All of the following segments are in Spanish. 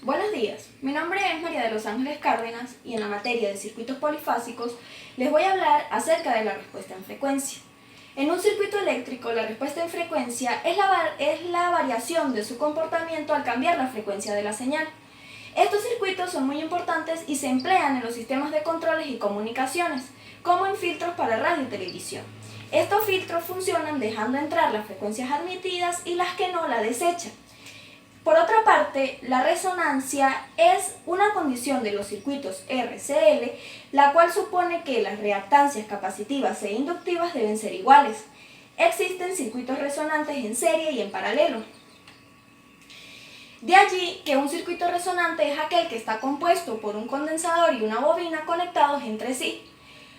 Buenos días, mi nombre es María de los Ángeles Cárdenas y en la materia de circuitos polifásicos les voy a hablar acerca de la respuesta en frecuencia. En un circuito eléctrico, la respuesta en frecuencia es la variación de su comportamiento al cambiar la frecuencia de la señal. Estos circuitos son muy importantes y se emplean en los sistemas de controles y comunicaciones, como en filtros para radio y televisión. Estos filtros funcionan dejando entrar las frecuencias admitidas y las que no la desechan. Por otra parte, la resonancia es una condición de los circuitos RCL, la cual supone que las reactancias capacitivas e inductivas deben ser iguales. Existen circuitos resonantes en serie y en paralelo. De allí que un circuito resonante es aquel que está compuesto por un condensador y una bobina conectados entre sí.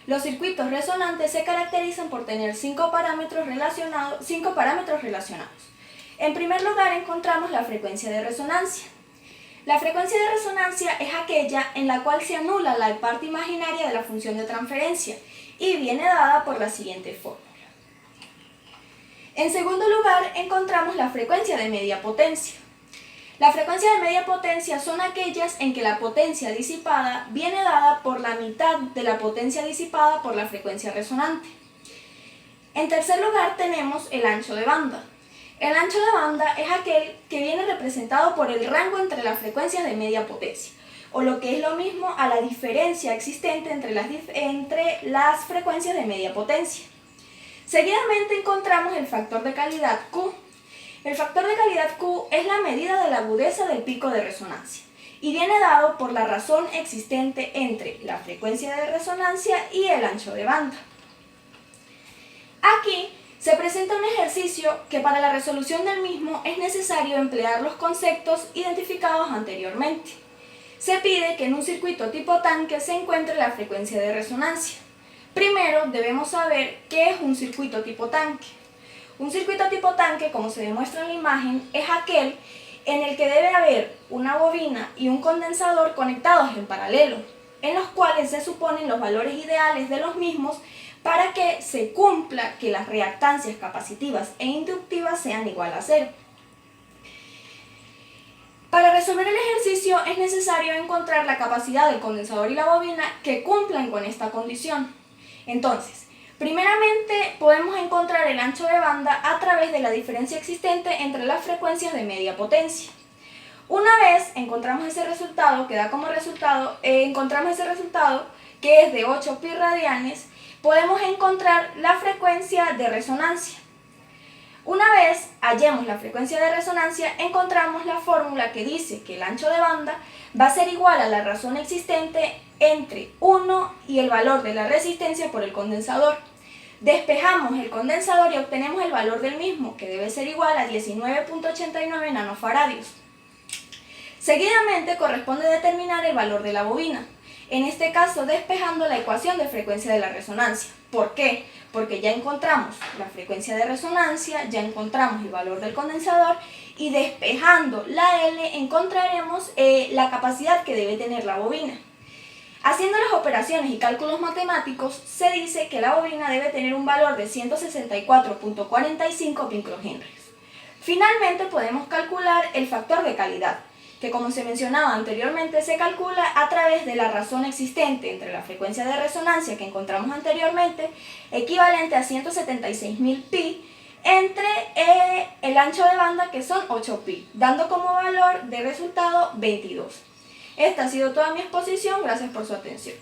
Los circuitos resonantes se caracterizan por tener cinco parámetros relacionados. En primer lugar encontramos la frecuencia de resonancia. La frecuencia de resonancia es aquella en la cual se anula la parte imaginaria de la función de transferencia y viene dada por la siguiente fórmula. En segundo lugar encontramos la frecuencia de media potencia. La frecuencia de media potencia son aquellas en que la potencia disipada viene dada por la mitad de la potencia disipada por la frecuencia resonante. En tercer lugar tenemos el ancho de banda. El ancho de banda es aquel que viene representado por el rango entre las frecuencias de media potencia, o lo que es lo mismo a la diferencia existente entre las frecuencias de media potencia. Seguidamente encontramos el factor de calidad Q. El factor de calidad Q es la medida de la agudeza del pico de resonancia y viene dado por la razón existente entre la frecuencia de resonancia y el ancho de banda. Aquí se presenta un ejercicio que para la resolución del mismo es necesario emplear los conceptos identificados anteriormente. Se pide que en un circuito tipo tanque se encuentre la frecuencia de resonancia. Primero debemos saber qué es un circuito tipo tanque. Un circuito tipo tanque, como se demuestra en la imagen, es aquel en el que debe haber una bobina y un condensador conectados en paralelo, en los cuales se suponen los valores ideales de los mismos para que se cumpla que las reactancias capacitivas e inductivas sean igual a cero. Para resolver el ejercicio es necesario encontrar la capacidad del condensador y la bobina que cumplan con esta condición. Entonces, primeramente podemos encontrar el ancho de banda a través de la diferencia existente entre las frecuencias de media potencia. Una vez encontramos ese resultado, que es de 8 pi radianes, podemos encontrar la frecuencia de resonancia. Una vez hallemos la frecuencia de resonancia, encontramos la fórmula que dice que el ancho de banda va a ser igual a la razón existente entre 1 y el valor de la resistencia por el condensador. Despejamos el condensador y obtenemos el valor del mismo, que debe ser igual a 19.89 nanofaradios. Seguidamente corresponde determinar el valor de la bobina, en este caso despejando la ecuación de frecuencia de la resonancia. ¿Por qué? Porque ya encontramos la frecuencia de resonancia, ya encontramos el valor del condensador y despejando la L encontraremos la capacidad que debe tener la bobina. Haciendo las operaciones y cálculos matemáticos, se dice que la bobina debe tener un valor de 164.45 microhenrios. Finalmente podemos calcular el factor de calidad, que como se mencionaba anteriormente se calcula a través de la razón existente entre la frecuencia de resonancia que encontramos anteriormente, equivalente a 176.000 pi, entre el ancho de banda que son 8 pi, dando como valor de resultado 22. Esta ha sido toda mi exposición, gracias por su atención.